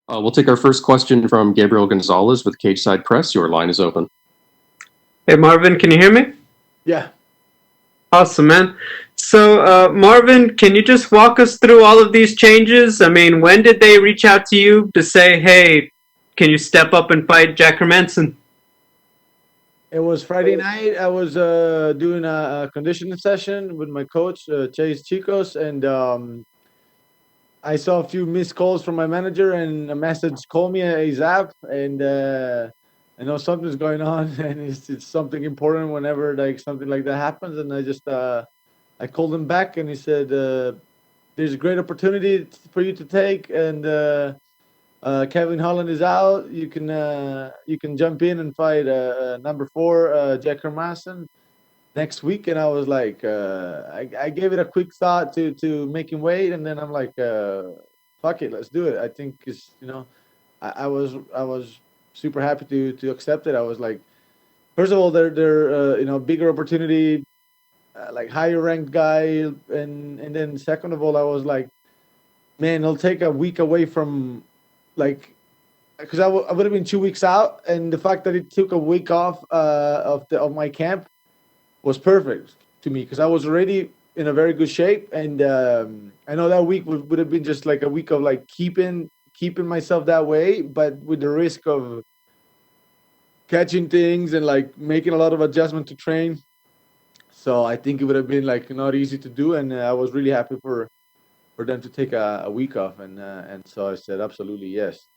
We'll take our first question from Gabriel Gonzalez with Cage Side Press. Your line is open. Hey Marvin, can you hear me? Yeah. Awesome, man. So, Marvin, can you just walk us through all of these changes? I mean, when did they reach out to you to say, hey, can you step up and fight Jack Hermansson? It was Friday night. I was doing a conditioning session with my coach, Chase Chicos, and I saw a few missed calls from my manager, and a message called me ASAP, and I know something's going on, and it's something important whenever like something like that happens, and I called him back, and he said, "There's a great opportunity for you to take, and Kevin Holland is out. You can jump in and fight number four Jack Hermansson next week." And I was like, I gave it a quick thought to make him wait, and then I'm like, fuck it, let's do it. I think it's I was super happy to accept it. I was like, first of all, they're bigger opportunity, like higher ranked guy, and then second of all, I was like, man, it'll take a week away from like because I would have been 2 weeks out, and the fact that it took a week off of my camp was perfect to me because I was already in a very good shape, and I know that week would have been just like a week of like keeping myself that way, but with the risk of catching things and like making a lot of adjustment to train. So I think it would have been like not easy to do, and I was really happy for them to take a week off, and so I said absolutely yes.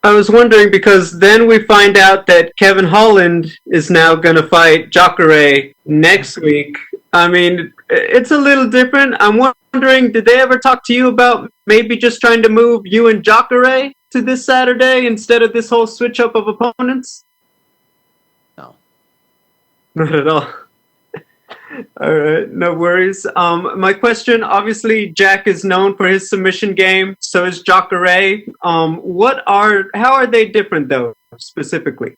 I was wondering because then we find out that Kevin Holland is now going to fight Jacare next week. I mean, it's a little different. I'm wondering, did they ever talk to you about maybe just trying to move you and Jacare to this Saturday instead of this whole switch up of opponents? No. Not at all. All right, no worries. My question, obviously, Jack is known for his submission game. So is Jacare. How are they different though, specifically?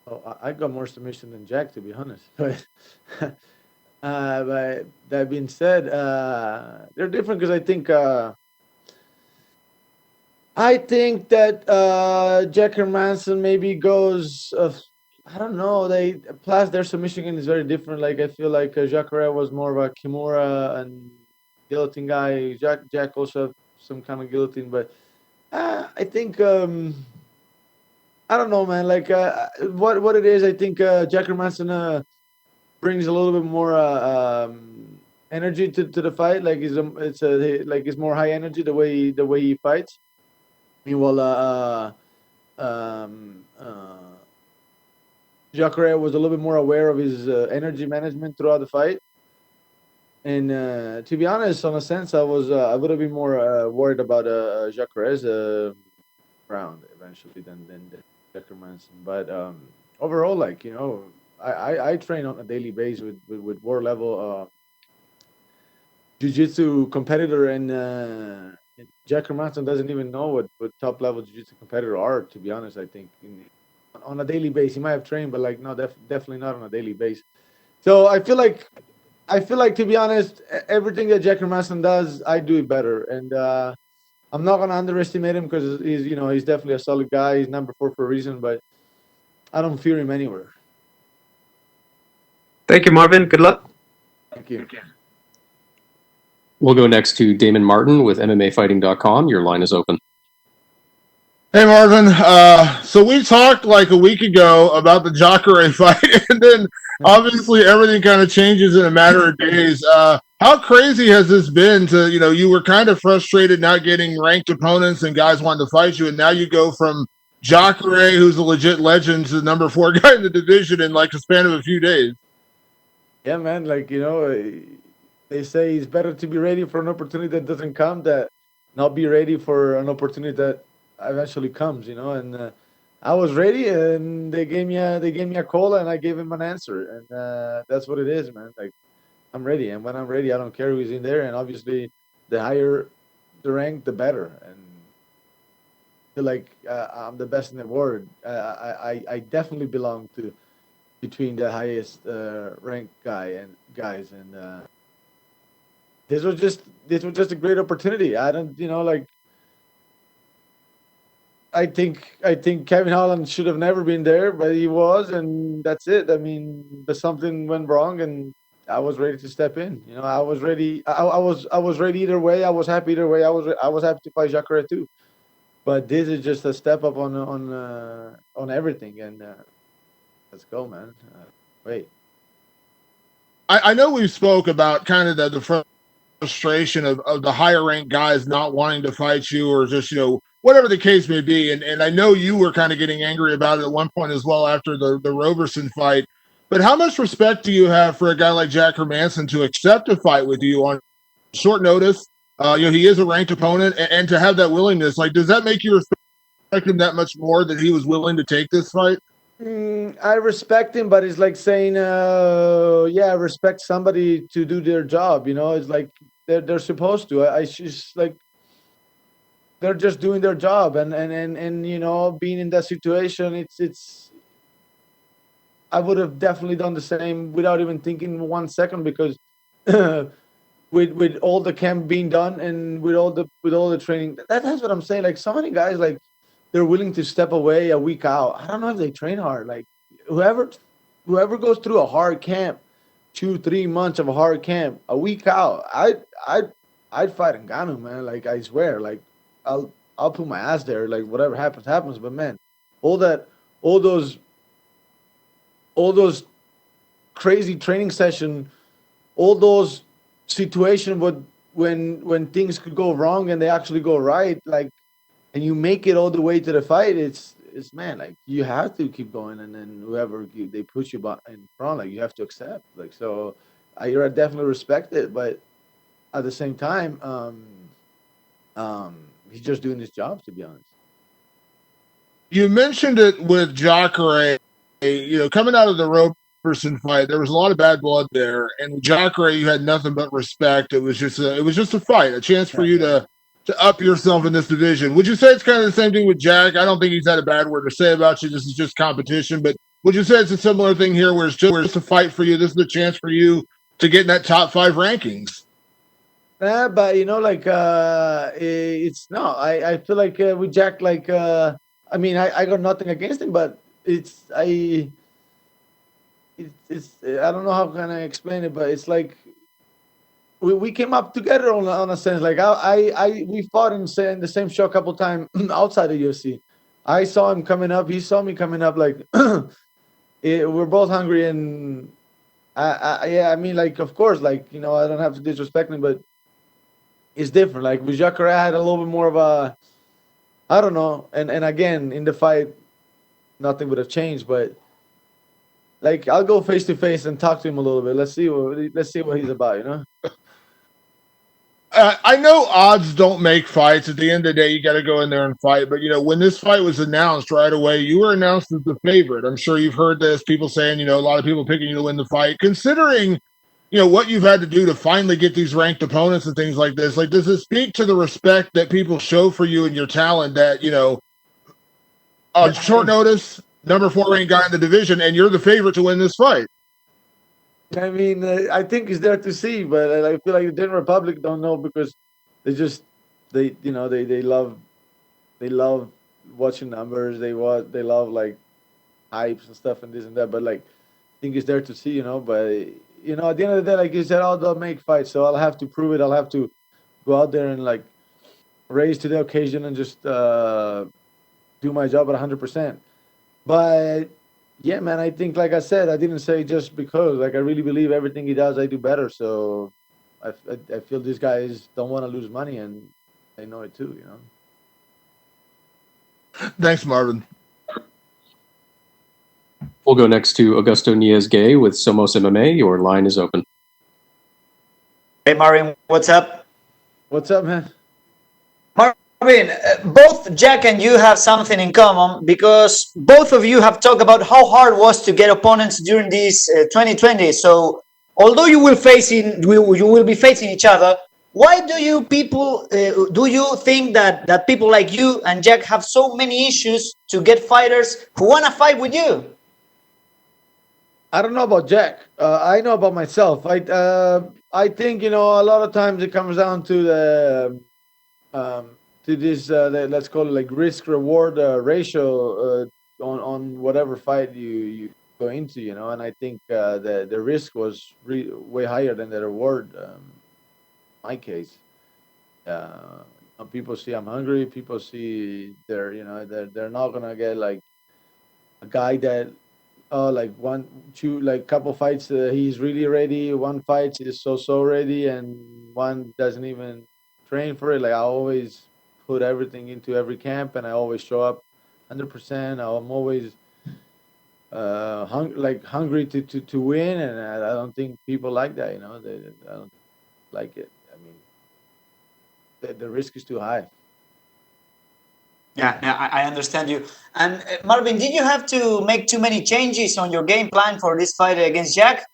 Oh, I got more submission than Jack, to be honest. But that being said, they're different because I think that Jack Hermansson maybe goes. I don't know. They plus their submission game is very different. Like I feel like Jacare was more of a Kimura and guillotine guy. Jack also have some kind of guillotine, but I think I don't know, man. Like what it is, I think Jack Hermansson brings a little bit more energy to the fight. Like like it's more high energy the way he fights. Meanwhile, Jacare was a little bit more aware of his energy management throughout the fight. And to be honest, on a sense, I would have been more worried about Jacare's round eventually than Jack Manson. But overall, like I train on a daily basis with war level jiu-jitsu competitor, and Jack Hermansson doesn't even know what top level jiu-jitsu competitor are. To be honest, I think on a daily basis he might have trained, but like no, definitely not on a daily basis. So I feel like to be honest, everything that Jack Hermansson does, I do it better, and I'm not gonna underestimate him because he's definitely a solid guy. He's number four for a reason, but I don't fear him anywhere. Thank you, Marvin. Good luck. Thank you. We'll go next to Damon Martin with MMAfighting.com. Your line is open. Hey Marvin, so we talked like a week ago about the Jacare fight, and then obviously everything kind of changes in a matter of days. How crazy has this been you were kind of frustrated not getting ranked opponents and guys wanted to fight you, and now you go from Jacare, who's a legit legend, to the number four guy in the division in like a span of a few days. Yeah, man. Like they say it's better to be ready for an opportunity that doesn't come than not be ready for an opportunity that eventually comes. And I was ready, and they gave me a call, and I gave him an answer, and that's what it is, man. Like I'm ready, and when I'm ready, I don't care who's in there, and obviously, the higher the rank, the better, and I feel like I'm the best in the world. I definitely belong to between the highest ranked guys, and this was just a great opportunity. I don't like I think Kevin Holland should have never been there, but he was, and that's it. I mean, but something went wrong, and I was ready to step in. You know, I was ready. I was ready either way. I was happy either way. I was happy to fight Jacare too. But this is just a step up on everything, and let's go, man. Wait. I know we spoke about kind of the frustration of the higher ranked guys not wanting to fight you or just, whatever the case may be. And I know you were kind of getting angry about it at one point as well after the Roberson fight. But how much respect do you have for a guy like Jack Hermansson to accept a fight with you on short notice? He is a ranked opponent, and to have that willingness, like, does that make you respect him that much more that he was willing to take this fight? I respect him, but it's like saying, yeah, I respect somebody to do their job. You know, it's like they're supposed to. I just like they're just doing their job, and being in that situation, it's. I would have definitely done the same without even thinking 1 second because with all the camp being done and with all the training, that's what I'm saying. Like so many guys, like they're willing to step away a week out. I don't know if they train hard. Like whoever goes through a hard camp, 2-3 months of a hard camp, a week out, I'd fight Ngannou, man. Like I swear, like I'll put my ass there. Like whatever happens, happens. But man, all that, all those, all those crazy training session, all those situations when things could go wrong and they actually go right, like and you make it all the way to the fight, it's man, like you have to keep going, and then they push you in front, like you have to accept. Like so, I definitely respect it, but at the same time, he's just doing his job, to be honest. You mentioned it with Jacare, coming out of the Roberson fight, there was a lot of bad blood there, and with Jacare, you had nothing but respect. It was just a fight, a chance for you to up yourself in this division. Would you say it's kind of the same thing with Jack? I don't think he's had a bad word to say about you. This is just competition, but would you say it's a similar thing here, where it's just a fight for you? This is a chance for you to get in that top 5 rankings. Yeah, but like it's no. I feel like with Jack, like I mean, I got nothing against him, but it's I don't know how can I explain it, but it's like we came up together on a sense. Like we fought in the same show a couple times outside the UFC. I saw him coming up. He saw me coming up. Like we're both hungry, and I mean, like of course, like I don't have to disrespect him, but it's different. Like with Jacare, I had a little bit more of a, I don't know, and again in the fight, nothing would have changed, but. Like I'll go face to face and talk to him a little bit. Let's see what he's about. I know odds don't make fights. At the end of the day, you got to go in there and fight. But when this fight was announced right away, you were announced as the favorite. I'm sure you've heard this. People saying, a lot of people picking you to win the fight. Considering, what you've had to do to finally get these ranked opponents and things like this. Like, does it speak to the respect that people show for you and your talent? That on short notice, number 4 ranked guy in the division, and you're the favorite to win this fight. I mean, I think he's there to see, but I feel like the general public don't know because they love watching numbers. They love like hypes and stuff and this and that. But like, I think he's there to see, But at the end of the day, like you said, they'll make fights. So I'll have to prove it. I'll have to go out there and like raise to the occasion and just do my job at 100%. But yeah, man, I think, like I said, I didn't say just because. Like, I really believe everything he does, I do better. So I feel these guys don't want to lose money, and they know it too, Thanks, Marvin. We'll go next to Augusto Niez-Gay with Somos MMA. Your line is open. Hey, Marvin, what's up? What's up, man? Marvin, both Jack and you have something in common because both of you have talked about how hard it was to get opponents during this 2020. So, although you will be facing each other, why do you think that people like you and Jack have so many issues to get fighters who want to fight with you? I don't know about Jack. I know about myself. I think a lot of times it comes down to this let's call it like risk reward ratio on whatever fight you go into, and I think the risk was way higher than the reward. My case, people see I'm hungry. People see they're not gonna get like a guy that like one, two, like couple fights he's really ready. One fight is so ready, and one doesn't even train for it. Like I always put everything into every camp, and I always show up 100%. I'm always hungry to win, and I don't think people like that. I don't like it. I mean, the risk is too high. Yeah, I understand you. And Marvin, did you have to make too many changes on your game plan for this fight against Jack?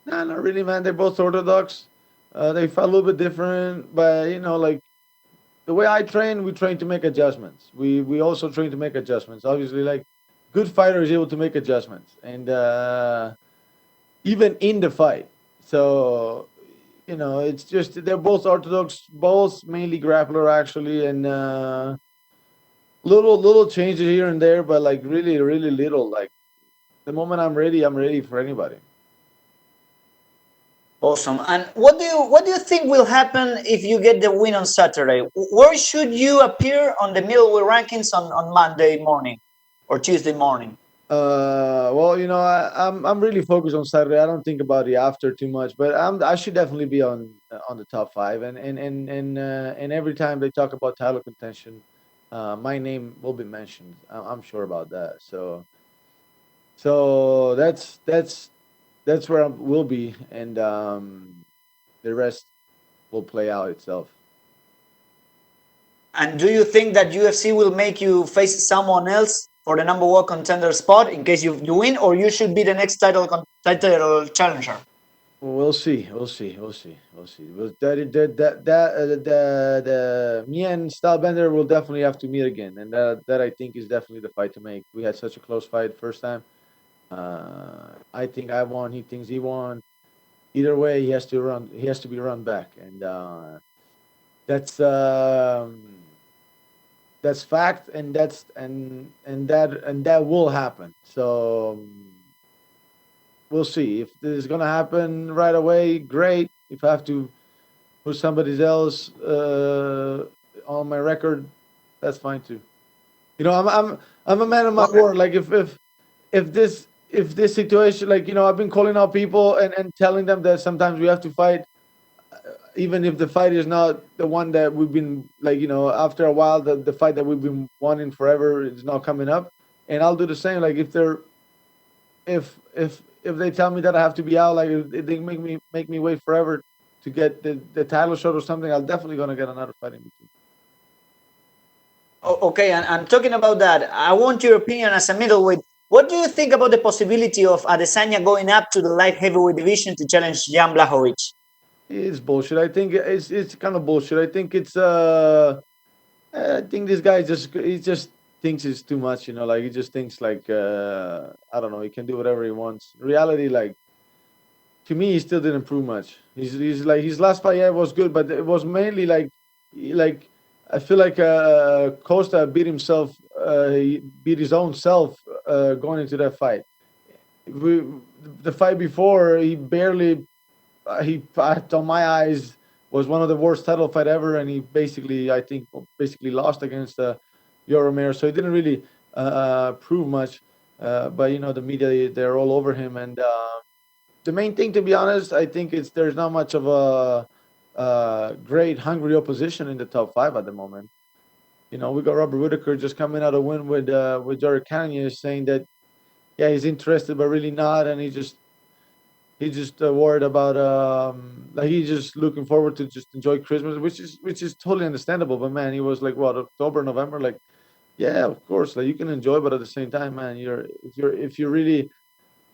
No, not really, man. They're both orthodox. They fight a little bit different, but like the way I train, we train to make adjustments. We also train to make adjustments. Obviously, like good fighter is able to make adjustments, and even in the fight. So it's just they're both orthodox, both mainly grappler actually, and little changes here and there, but like really little. Like the moment I'm ready for anybody. Awesome. And what do you think will happen if you get the win on Saturday? Where should you appear on the middleweight rankings on Monday morning or Tuesday morning? Well, I'm really focused on Saturday. I don't think about the after too much, but I should definitely be on the top five. And every time they talk about title contention, my name will be mentioned. I'm sure about that. So that's where I will be, and the rest will play out itself. And do you think that UFC will make you face someone else for the number one contender spot in case you win, or you should be the next title challenger? We'll see. We'll see. We'll see. We'll see. The me and Stylebender will definitely have to meet again, and that I think is definitely the fight to make. We had such a close fight first time. I think I won. He thinks he won. Either way, he has to run. He has to be run back, and that's that's fact, and that will happen. So we'll see if this is gonna happen right away. Great. If I have to put somebody else on my record, that's fine too. I'm a man of my word. Like if this situation, like I've been calling out people and telling them that sometimes we have to fight, even if the fight is not the one that we've been like after a while the fight that we've been wanting forever is not coming up, and I'll do the same. Like if they tell me that I have to be out, like if they make me wait forever to get the title shot or something, I'm definitely gonna get another fight in between. Okay, and talking about that, I want your opinion as a middleweight. What do you think about the possibility of Adesanya going up to the light heavyweight division to challenge Jan Blachowicz? It's bullshit. I think it's kind of bullshit. I think I think this guy just thinks it's too much. Like he just thinks like I don't know. He can do whatever he wants. In reality, like to me, he still didn't prove much. He's like his last fight, yeah, was good, but it was mainly like I feel like Costa beat himself. He beat his own self going into that fight. We, the fight before, he barely he on my eyes was one of the worst title fight ever, and he I think basically lost against Yoromir, so he didn't really prove much. But the media, they're all over him, and the main thing, to be honest, I think there's not much of a great hungry opposition in the top five at the moment. We got Robert Whitaker just coming out a win with Jared Cannonier, saying that yeah, he's interested but really not, and he's just worried about like he's just looking forward to just enjoy Christmas, which is totally understandable. But man, he was like what, October, November, like yeah, of course, like you can enjoy, but at the same time, man, if you're really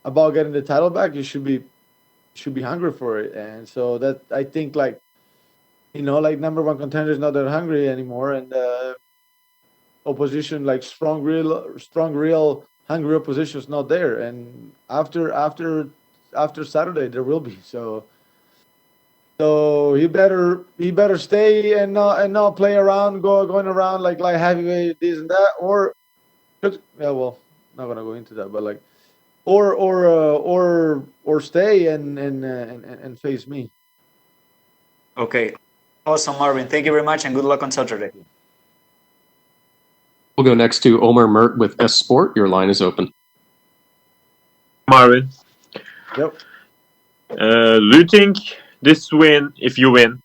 about getting the title back, you should be hungry for it. And so that I think like like number one contender is not that hungry anymore, and opposition like strong real hungry opposition is not there. And after Saturday there will be. So So he better stay and not play around, going around like heavyweight this and that, or yeah, well, not gonna go into that, but like or stay and face me. Okay. Awesome, Marvin. Thank you very much, and good luck on Saturday. We'll go next to Omar Mert with S Sport. Your line is open. Marvin, Yep. do you think this win, if you win,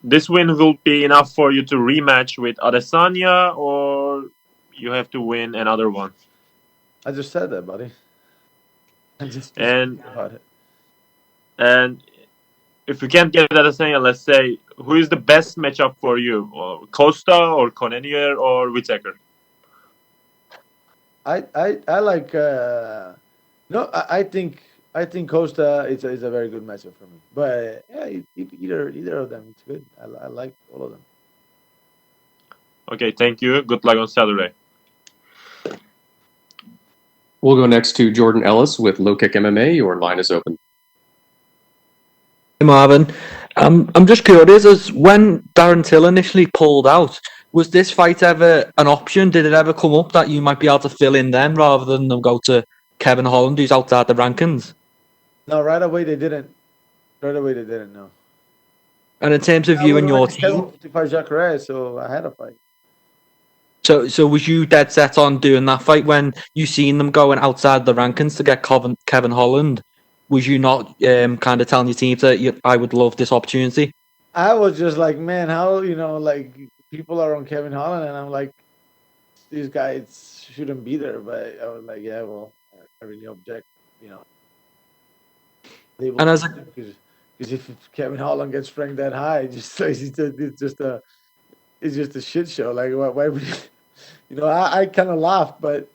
this win will be enough for you to rematch with Adesanya, or you have to win another one? I just said that, buddy. I just And about it. and if you can't get Adesanya, let's say, who is the best matchup for you? Or Costa or Connor or Whittaker? I like no I think Costa is a very good matchup for me. But yeah, either of them it's good. I like all of them. Okay, thank you. Good luck on Saturday. We'll go next to Jordan Ellis with Low Kick MMA. Your line is open. Hey Marvin, I'm just curious, as when Darren Till initially pulled out, was this fight ever an option? Did it ever come up that you might be able to fill in then rather than them go to Kevin Holland, who's outside the rankings? No, right away they didn't. Right away they didn't. No. And in terms of you and your team, to fight Jack Hermansson, so I had a fight. so was you dead set on doing that fight when you seen them going outside the rankings to get Kevin Holland? Was you not kind of telling your team that I would love this opportunity? I was just like, man, how like people are on Kevin Holland, and I'm like, these guys shouldn't be there. But I was like, yeah, well, I really object, you know. And as a Because if Kevin Holland gets ranked that high, it's just a shit show. Like, why would I kind of laughed, but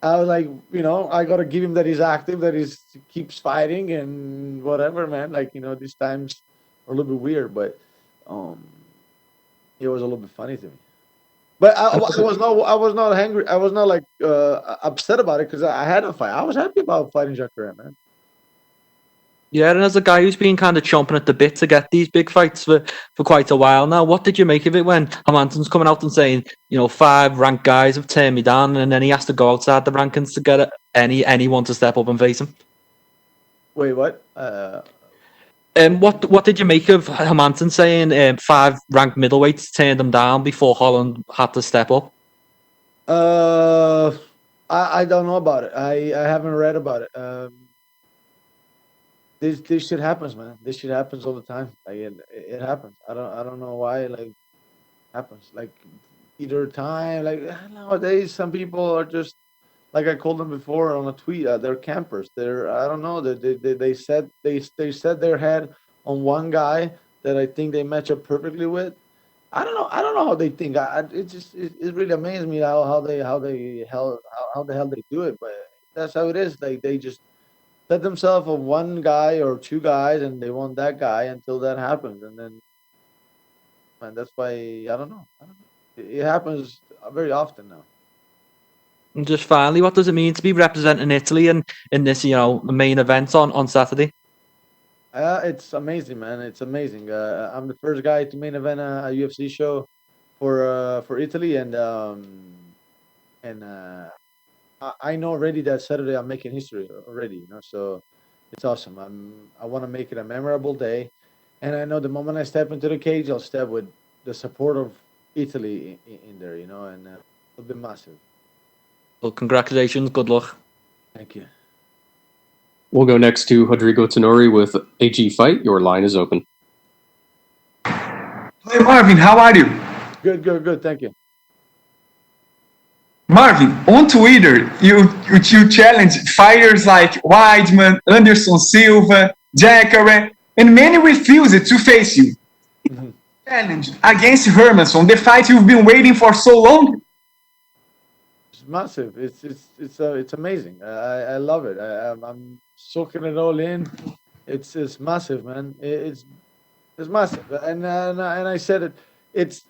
I was like, I got to give him that he's active, that he keeps fighting and whatever, man. Like, these times are a little bit weird, but it was a little bit funny to me. But I was not angry. I was not like upset about it because I had a fight. I was happy about fighting Jack Hermansson, man. Yeah, and as a guy who's been kind of chomping at the bit to get these big fights for quite a while now, what did you make of it when Hermansson's coming out and saying, 5 ranked guys have turned me down, and then he has to go outside the rankings to get anyone to step up and face him? Wait, what? What did you make of Hermansson saying 5 ranked middleweights turned him down before Holland had to step up? I don't know about it. I haven't read about it. This shit happens, man. This shit happens all the time. Like it happens. I don't know why. Like happens. Like either time. Like nowadays, some people are just like I called them before on a tweet. They're campers. I don't know. They said they set their head on one guy that I think they match up perfectly with. I don't know. I don't know how they think. It really amazes me how the hell they do it. But that's how it is. Like they just set themselves on one guy or 2 guys, and they want that guy until that happens, and then, man, that's why I don't know. It happens very often now. And just finally, what does it mean to be representing Italy in this, main event on Saturday? It's amazing, man. It's amazing. I'm the first guy to main event a UFC show for Italy, and I know already that Saturday I'm making history already. So it's awesome. I want to make it a memorable day, and I know the moment I step into the cage, I'll step with the support of Italy in there. And it'll be massive. Well, congratulations. Good luck. Thank you. We'll go next to Rodrigo Tenori with AG Fight. Your line is open. Hi Marvin, how are you? Good. Thank you. Marvin, on Twitter, you challenge fighters like Weidman, Anderson Silva, Jack Hermansson, and many refused to face you. Mm-hmm. Challenge against Hermansson, the fight you've been waiting for so long. It's massive. It's amazing. I love it. I'm soaking it all in. It's massive, man. It's massive. And I said it. It's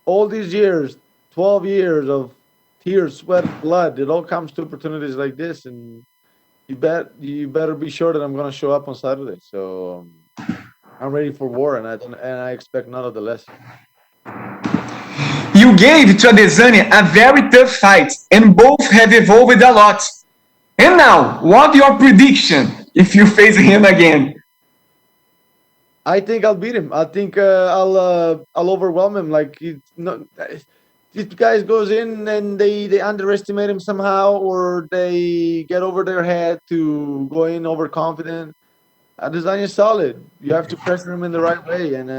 all these years, 12 years of tears, sweat, blood. It all comes to opportunities like this, and you better be sure that I'm gonna show up on Saturday. So I'm ready for war, and I expect none of the less. You gave to Adesanya a very tough fight, and both have evolved a lot. And now, what your prediction if you face him again? I think I'll beat him. I think I'll overwhelm him. Like these guys goes in and they underestimate him somehow, or they get over their head to go in overconfident. Design is solid. You have to pressure him in the right way, and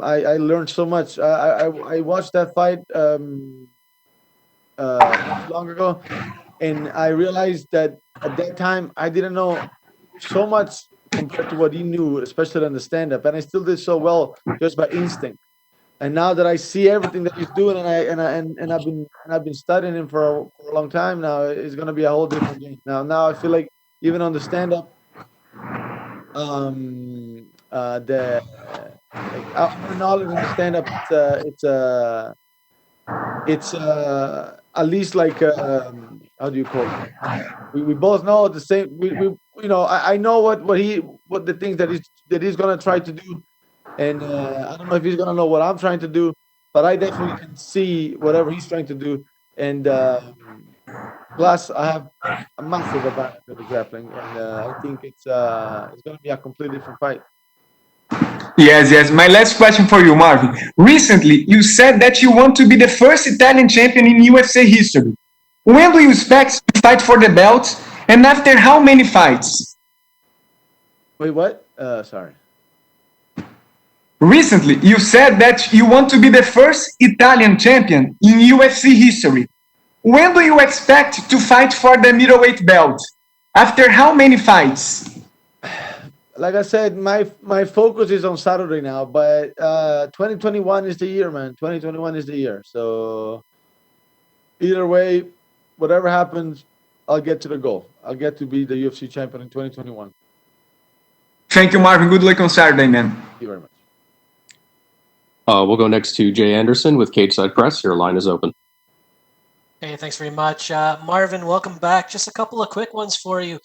I learned so much. I watched that fight not too long ago, and I realized that at that time I didn't know so much compared to what he knew, especially on the stand-up, and I still did so well just by instinct. And now that I see everything that he's doing, and I've been studying him for a long time now, it's gonna be a whole different game. Now I feel like even on the stand-up, the like our knowledge in the stand-up, it's at least like how do you call it? We both know the same. We you know I know what the things that he's gonna try to do, and I don't know if he's gonna know what I'm trying to do, but I definitely can see whatever he's trying to do, and plus I have a massive advantage with the grappling, and I think it's gonna be a completely different fight. Yes. My last question for you, Marvin. Recently, you said that you want to be the first Italian champion in UFC history. When do you expect to fight for the belt, and after how many fights? Wait, what? Sorry. Recently, you said that you want to be the first Italian champion in UFC history. When do you expect to fight for the middleweight belt? After how many fights? Like I said, my focus is on Saturday now, but 2021 is the year, man. 2021 is the year. So either way, whatever happens, I'll get to the goal. I'll get to be the UFC champion in 2021. Thank you, Marvin. Good luck on Saturday, man. Thank you very much. We'll go next to Jay Anderson with Cageside Press. Your line is open. Hey, thanks very much. Marvin, welcome back. Just a couple of quick ones for you.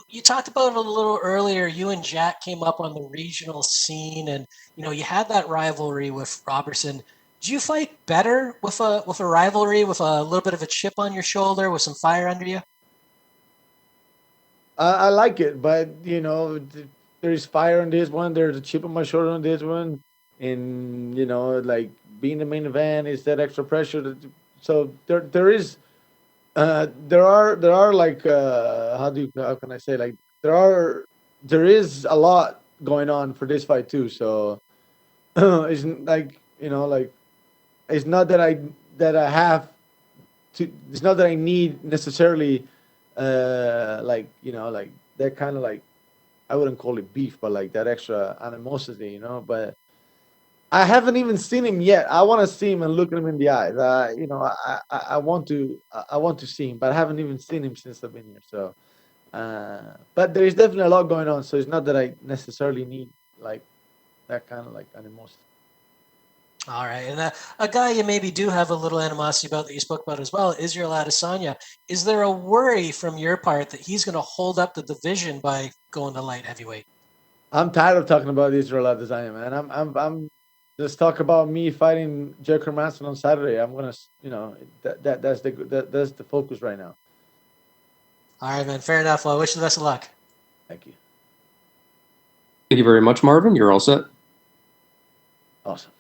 You talked about it a little earlier. You and Jack came up on the regional scene, and you had that rivalry with Robertson. Do you fight better with a rivalry, with a little bit of a chip on your shoulder, with some fire under you? I like it, but there's fire on this one. There's a chip on my shoulder on this one, and like being the main event is that extra pressure. So there is there are like how can I say, like there is a lot going on for this fight too. So it's like like it's not that I have to. It's not that I need necessarily like like that kind of, like, I wouldn't call it beef, but like that extra animosity, but I haven't even seen him yet. I want to see him and look him in the eyes. I want to see him, but I haven't even seen him since I've been here. So, but there is definitely a lot going on. So it's not that I necessarily need like that kind of like animosity. All right, and a guy you maybe do have a little animosity about that you spoke about as well, Israel Adesanya. Is there a worry from your part that he's going to hold up the division by going to light heavyweight? I'm tired of talking about Israel Adesanya, man. I'm just talk about me fighting Jack Hermansson on Saturday. I'm gonna, that's the focus right now. All right, man. Fair enough. Well, I wish you the best of luck. Thank you. Thank you very much, Marvin. You're all set. Awesome.